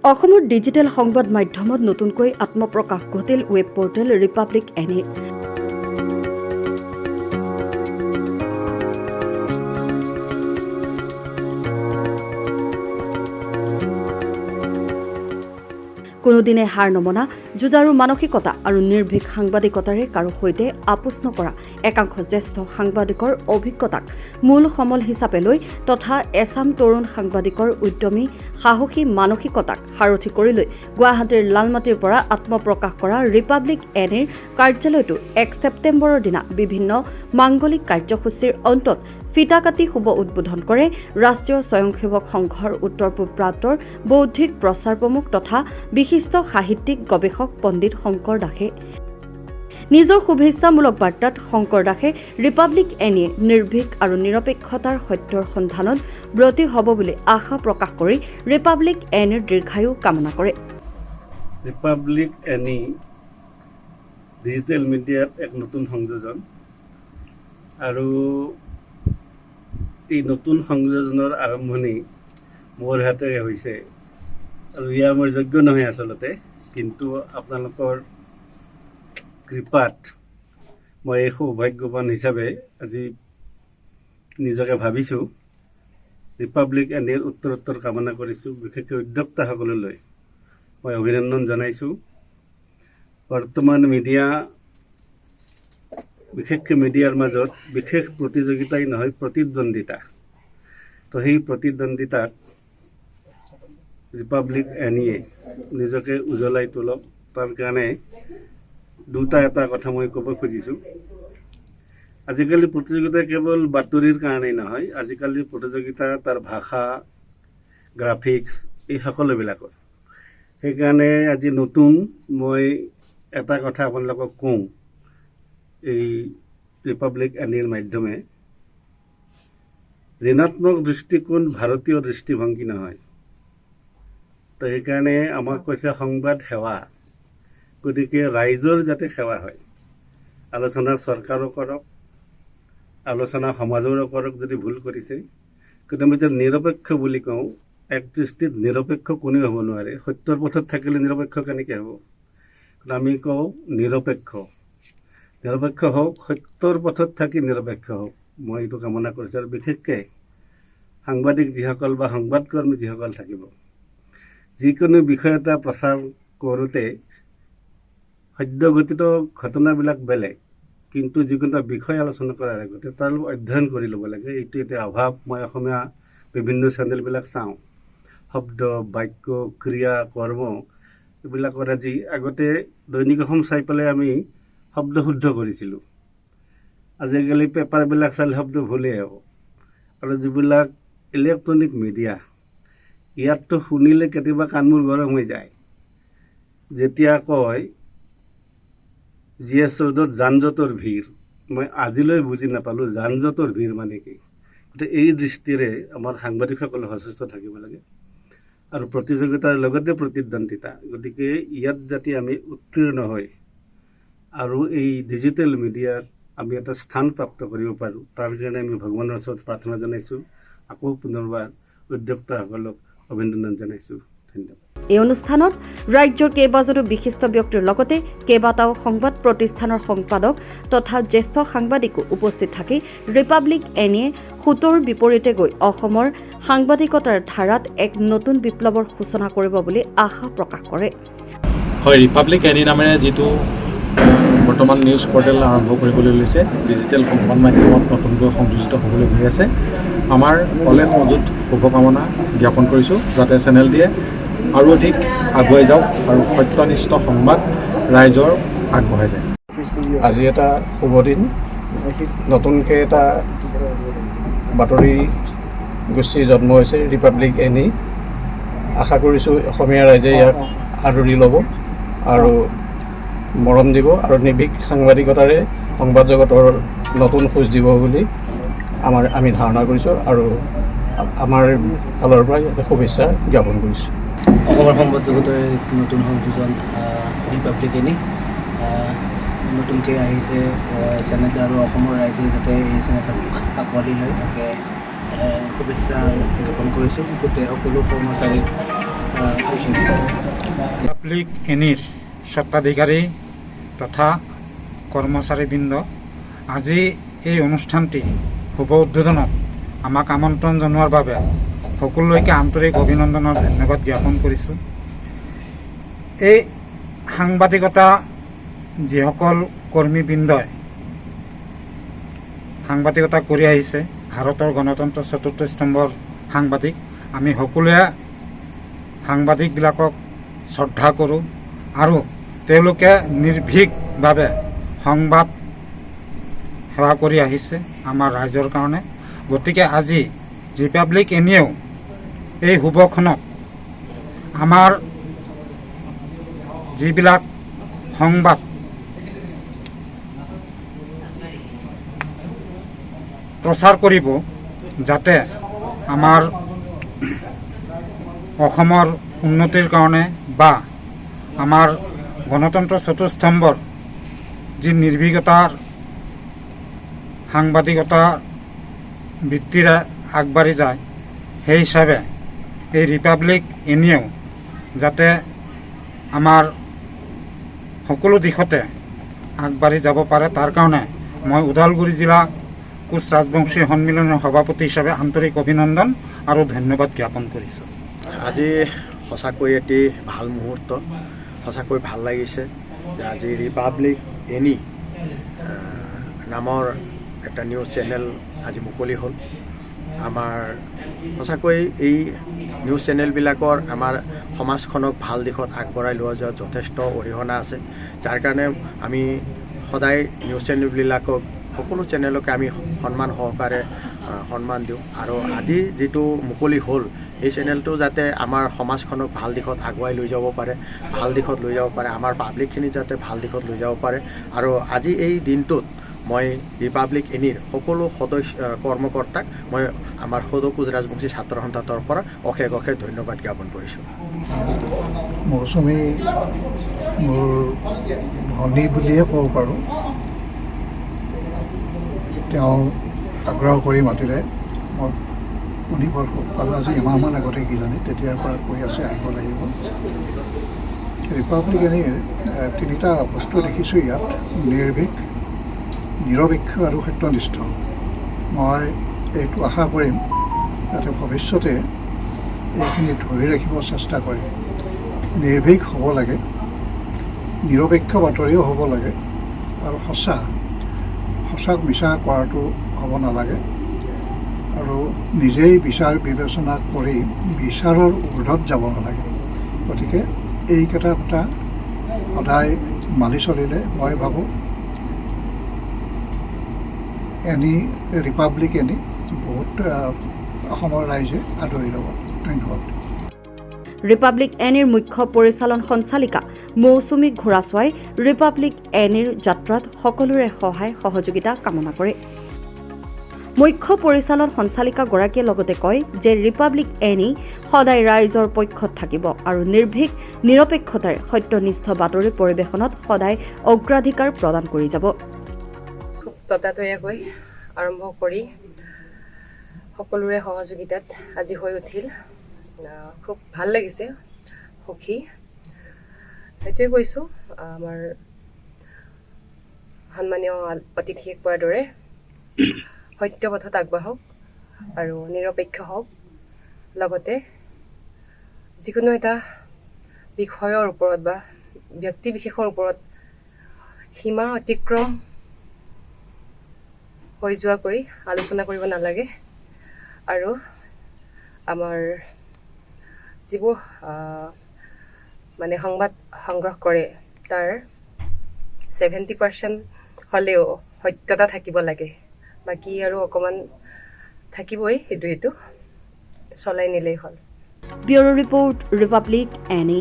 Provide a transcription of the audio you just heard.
অসমৰ ডিজিটেল সংবাদ মাধ্যমত নতুনকৈ আত্মপ্ৰকাশ ঘটিল ৱেব পৰ্টেল ৰিপাব্লিক এনিৰ। কোনোদিনে হাৰ নমনা যুঁজাৰু মানসিকতা আৰু নিৰ্ভীক সাংবাদিকতাৰে কাৰো সৈতে আপোচ নকৰা একাংশ জ্যেষ্ঠ সাংবাদিকৰ অভিজ্ঞতাক মূল সমল হিচাপে লৈ তথা এছাম তৰুণ সাংবাদিকৰ উদ্যমী সাহসী মানসিকতাক সাৰথি কৰি লৈ গুৱাহাটীৰ লালমাটিৰ পৰা আত্মপ্ৰকাশ কৰা ৰিপাব্লিক এনিৰ কাৰ্যালয়টো 1 ছেপ্টেম্বৰৰ দিনা বিভিন্ন মাংগলিক কাৰ্যসূচীৰ অন্তত ফিতা কাটি শুভ উদ্বোধন কৰে ৰাষ্ট্ৰীয় স্বয়ংসেৱক সংঘৰ উত্তৰ পূব প্ৰান্তৰ বৌদ্ধিক প্ৰচাৰ প্ৰমুখ তথা বিশিষ্ট সাহিত্যিক গৱেষক পণ্ডিত শংকৰ দাসে। নিজৰ শুভেচ্ছামূলক বাৰ্তাত শংকৰ দাসে ৰিপাব্লিক এনিয়ে নিৰ্ভীক আৰু নিৰপেক্ষতাৰ সত্যৰ সন্ধানত ব্ৰতী হ'ব বুলি আশা প্ৰকাশ কৰি ৰিপাব্লিক এনিৰ দীৰ্ঘায়ু কামনা কৰে। ৰিপাব্লিক এনি ডিজিটেল মিডিয়াত এক নতুন সংযোজন আৰু এই নতুন সংযোজনৰ আৰম্ভণি মোৰ হাতেৰে হৈছে আৰু ইয়াৰ মোৰ যোগ্য নহয় আচলতে, কিন্তু আপোনালোকৰ কৃপাত মই এই সৌভাগ্যৱান হিচাপে আজি নিজকে ভাবিছোঁ। ৰিপাব্লিক এনিৰ উত্তৰোত্তৰ কামনা কৰিছোঁ। বিশেষকৈ উদ্যোক্তাসকললৈ মই অভিনন্দন জনাইছোঁ। বৰ্তমান বিশেষকৈ মিডিয়াৰ মাজত বিশেষ প্ৰতিযোগিতাই নহয়, প্ৰতিদ্বন্দ্বিতা। তো সেই প্ৰতিদ্বন্দ্বিতাত ৰিপাব্লিক এনিয়ে নিজকে উজ্বলাই তোলক। তাৰ কাৰণে এটা কথা মই ক'ব খুজিছোঁ। আজিকালি প্ৰতিযোগিতা কেৱল বাতৰিৰ কাৰণেই নহয়, আজিকালি প্ৰতিযোগিতা তাৰ ভাষা, গ্ৰাফিক্স এই সকলোবিলাকৰ। সেইকাৰণে আজি মই এটা কথা আপোনালোকক কওঁ, এই ৰিপাব্লিক এনিৰ মাধ্যমে ঋণাত্মক দৃষ্টিকোণ ভাৰতীয় দৃষ্টিভংগী নহয়। তো সেইকাৰণে আমাক কৈছে সংবাদ সেৱা, গতিকে ৰাইজৰ যাতে সেৱা হয়। আলোচনা চৰকাৰো কৰক, আলোচনা সমাজৰো কৰক যদি ভুল কৰিছে। কিন্তু আমি যদি নিৰপেক্ষ বুলি কওঁ, এক দৃষ্টিত নিৰপেক্ষ কোনেও হ'ব নোৱাৰে। সত্যৰ পথত থাকিলে নিৰপেক্ষ কেনেকৈ হ'ব? কিন্তু আমি কওঁ নিৰপেক্ষ হওক, সত্যৰ পথত থাকি নিৰপেক্ষ হওক। মই এইটো কামনা কৰিছোঁ। আৰু বিশেষকৈ সাংবাদিক যিসকল বা সংবাদকৰ্মী যিসকল থাকিব, যিকোনো বিষয় এটা প্ৰচাৰ কৰোঁতে সদ্যঘটিত ঘটনাবিলাক বেলেগ, কিন্তু যিকোনো এটা বিষয় আলোচনা কৰাৰ আগতে তাৰ অধ্যয়ন কৰি ল'ব লাগে। এইটো এতিয়া অভাৱ। মই অসমীয়া বিভিন্ন চেনেলবিলাক চাওঁ, শব্দ, বাক্য, ক্ৰিয়া, কৰ্ম এইবিলাকৰ আগতে দৈনিক অসম চাই পেলাই আমি শব্দ শুদ্ধ কৰিছিলোঁ। আজিকালি পেপাৰবিলাক চালে শব্দ ভুলেই হ'ব। আৰু যিবিলাক ইলেক্ট্ৰনিক মিডিয়া, ইয়াততো শুনিলে কেতিয়াবা কাণমূৰ গৰম হৈ যায়। যেতিয়া কয় GS ৰোডত যান জঁটৰ ভিৰ, মই আজিলৈ বুজি নাপালোঁ যান জঁটৰ ভিৰ মানে কি। গতিকে এই দৃষ্টিৰে আমাৰ সাংবাদিকসকলে সচেষ্ট থাকিব লাগে। আৰু প্ৰতিযোগিতাৰ লগতে প্ৰতিদ্বন্দ্বিতা। গতিকে ইয়াত যাতে আমি উত্তীৰ্ণ হৈ আৰু এই ডিজিটেল মিডিয়াত আমি এটা স্থান প্ৰাপ্ত কৰিব পাৰোঁ, তাৰ কাৰণে আমি ভগৱানৰ ওচৰত প্ৰাৰ্থনা জনাইছোঁ। আকৌ পুনৰবাৰ উদ্যোক্তাসকলক অভিনন্দন জনাইছোঁ। ধন্যবাদ। এই অনুষ্ঠানত ৰাজ্যৰ কেইবাজনো বিশিষ্ট ব্যক্তিৰ লগতে কেইবাটাও সংবাদ প্ৰতিষ্ঠানৰ সম্পাদক তথা জ্যেষ্ঠ সাংবাদিকো উপস্থিত থাকি ৰিপাব্লিক এনিয়ে সোঁতৰ বিপৰীতে গৈ অসমৰ সাংবাদিকতাৰ ধাৰাত এক নতুন বিপ্লৱৰ সূচনা কৰিব বুলি আশা প্ৰকাশ কৰে। হয়, ৰিপাব্লিক এনি নামেৰে যিটো বৰ্তমান নিউজ পৰ্টেল আৰম্ভ কৰিবলৈ লৈছে, ডিজিটেল সংবাদ মাধ্যমত নতুনকৈ সংযোজিত হ'বলৈ গৈ আছে, আমাৰ অলেখ মজুত শুভকামনা জ্ঞাপন কৰিছোঁ, যাতে চেনেল দিয়ে আৰু অধিক আগুৱাই যাওক আৰু সত্যনিষ্ঠ সংবাদ ৰাইজৰ আগবঢ়াই যায়। আজি এটা শুভ দিন। নতুনকৈ এটা বাতৰি গোষ্ঠীৰ জন্ম হৈছে, ৰিপাব্লিক এনি। আশা কৰিছোঁ অসমীয়া ৰাইজে ইয়াক আদৰি ল'ব আৰু মৰম দিব আৰু নিৰ্ভীক সাংবাদিকতাৰে সংবাদ জগতৰ নতুন খোজ দিব বুলি আমি ধাৰণা কৰিছোঁ আৰু আমাৰ ফালৰ পৰা ইয়াতে শুভেচ্ছা জ্ঞাপন কৰিছোঁ। অসমৰ সংবাদ জগতৰ নতুন সংযোজন ৰিপাব্লিক এনি নতুনকৈ আহিছে চেনেলটো, আৰু অসমৰ ৰাইজে যাতে এই চেনেলটোক আঁকোৱালি লয় তাকে শুভেচ্ছা জ্ঞাপন কৰিছোঁ। গোটেই সকলো কৰ্মচাৰীক এইখিনি ৰিপাব্লিক এনিৰ স্বত্বাধিকাৰী তথা কৰ্মচাৰীবৃন্দ, আজি এই অনুষ্ঠানটি শুভ উদ্বোধনত আমাক আমন্ত্ৰণ জনোৱাৰ বাবে সকলোলৈকে আন্তৰিক অভিনন্দনৰ ধন্যবাদ জ্ঞাপন কৰিছোঁ। এই সাংবাদিকতা যিসকল কৰ্মীবৃন্দই সাংবাদিকতা কৰি আহিছে, ভাৰতৰ গণতন্ত্ৰ চতুৰ্থ স্তম্ভৰ সাংবাদিক, আমি সকলোৱে সাংবাদিকবিলাকক শ্ৰদ্ধা কৰোঁ আৰু তেওঁলোকে নিৰ্ভীকভাৱে সংবাদ সেৱা কৰি আহিছে আমাৰ ৰাইজৰ কাৰণে। গতিকে আজি ৰিপাব্লিক এনিয়েও এই শুভক্ষণত আমাৰ যিবিলাক সংবাদ প্ৰচাৰ কৰিব, যাতে আমাৰ অসমৰ উন্নতিৰ কাৰণে বা আমাৰ গণতন্ত্ৰ চতুস্তম্ভৰ যি নিৰ্ভীকতাৰ সাংবাদিকতা বৃত্তিৰে আগবাঢ়ি যায়, সেই হিচাপে এই ৰিপাব্লিক এনিয়েও যাতে আমাৰ সকলো দিশতে আগবাঢ়ি যাব পাৰে, তাৰ কাৰণে মই ওদালগুৰি জিলা কোচ ৰাজবংশী সন্মিলনৰ সভাপতি হিচাপে আন্তৰিক অভিনন্দন আৰু ধন্যবাদ জ্ঞাপন কৰিছোঁ। আজি সঁচাকৈ এটি ভাল মুহূৰ্ত, সঁচাকৈ ভাল লাগিছে যে আজি ৰিপাব্লিক এনি নামৰ এটা নিউজ চেনেল আজি মুকলি হ'ল। আমাৰ সঁচাকৈ এই নিউজ চেনেলবিলাকৰ আমাৰ সমাজখনক ভাল দিশত আগবঢ়াই লোৱা যোৱাত যথেষ্ট অৰিহণা আছে, যাৰ কাৰণে আমি সদায় নিউজ চেনেলবিলাকক সকলো চেনেলকে আমি সন্মান সহকাৰে সন্মান দিওঁ। আৰু আজি যিটো মুকলি হ'ল, এই চেনেলটো যাতে আমাৰ সমাজখনক ভাল দিশত আগুৱাই লৈ যাব পাৰে, ভাল দিশত লৈ যাব পাৰে, আমাৰ পাব্লিকখিনি যাতে ভাল দিশত লৈ যাব পাৰে। আৰু আজি এই দিনটোত মই ৰিপাব্লিক এনিৰ সকলো কৰ্মকৰ্তাক মই আমাৰ সদৌ কোচ ৰাজবংশী ছাত্ৰ সন্থাৰ পৰা অশেষ অশেষ ধন্যবাদ জ্ঞাপন কৰিছোঁ। মৌচুমী মোৰ ভনী বুলিয়ে ক'ব পাৰোঁ। তেওঁ আগ্ৰহ কৰি মাতিলে, মই শুনি বৰ সুখ পালোঁ। আজি এমাহমান আগতে কিজানি তেতিয়াৰ পৰা কৈ আছে আহিব লাগিব। ৰিপাব্লিক এনিৰ তিনিটা বস্তু দেখিছোঁ ইয়াত: নিৰ্ভীক, নিৰপেক্ষ আৰু সত্যনিষ্ঠ। মই এইটো আশা কৰিম যাতে ভৱিষ্যতে এইখিনি ধৰি ৰাখিব চেষ্টা কৰে। নিৰ্ভীক হ'ব লাগে, নিৰপেক্ষ বাতৰিও হ'ব লাগে, আৰু সঁচাক মিছা কৰাটো হ'ব নালাগে, আৰু নিজেই বিচাৰ বিবেচনা কৰি বিচাৰৰ ঊৰ্ধত যাব নালাগে। গতিকে এইকেইটা কথা সদায় মানি চলিলে মই ভাবোঁ ৰিপাব্লিক এনি বহুত অসমৰ ৰাইজে আদৰি ল'ব। ধন্যবাদ। ৰিপাব্লিক এনিৰ মুখ্য পৰিচালন সঞ্চালিকা মৌচুমী ঘোঁৰাচোৱাই ৰিপাব্লিক এনিৰ যাত্ৰাত সকলোৰে সহায় সহযোগিতা কামনা কৰে। মুখ্য পৰিচালন সঞ্চালিকাগৰাকীয়ে লগতে কয় যে ৰিপাব্লিক এনি সদায় ৰাইজৰ পক্ষত থাকিব আৰু নিৰ্ভীক নিৰপেক্ষতাৰে সত্যনিষ্ঠ বাতৰি পৰিৱেশনত সদায় অগ্ৰাধিকাৰ প্ৰদান কৰি যাব। খুব ততাতৈয়াকৈ আৰম্ভ কৰি সকলোৰে সহযোগিতাত আজি হৈ উঠিল। খুব ভাল লাগিছে, সুখী। সেইটোৱে কৈছোঁ, আমাৰ সন্মানীয় অতিথিয়ে কোৱাৰ দৰে সত্য পথত আগবাঢ়ক আৰু নিৰপেক্ষ হওক। লগতে যিকোনো এটা বিষয়ৰ ওপৰত বা ব্যক্তি বিশেষৰ ওপৰত সীমা অতিক্ৰম হৈ যোৱাকৈ আলোচনা কৰিব নালাগে। আৰু আমাৰ যিবোৰ মানে সংবাদ সংগ্ৰহ কৰে, তাৰ 70% হ'লেও সত্যতা থাকিব লাগে। বাকী আৰু অকণমান থাকিবই, সেইটো চলাই নিলেই হ'ল। Bureau report, Republic any.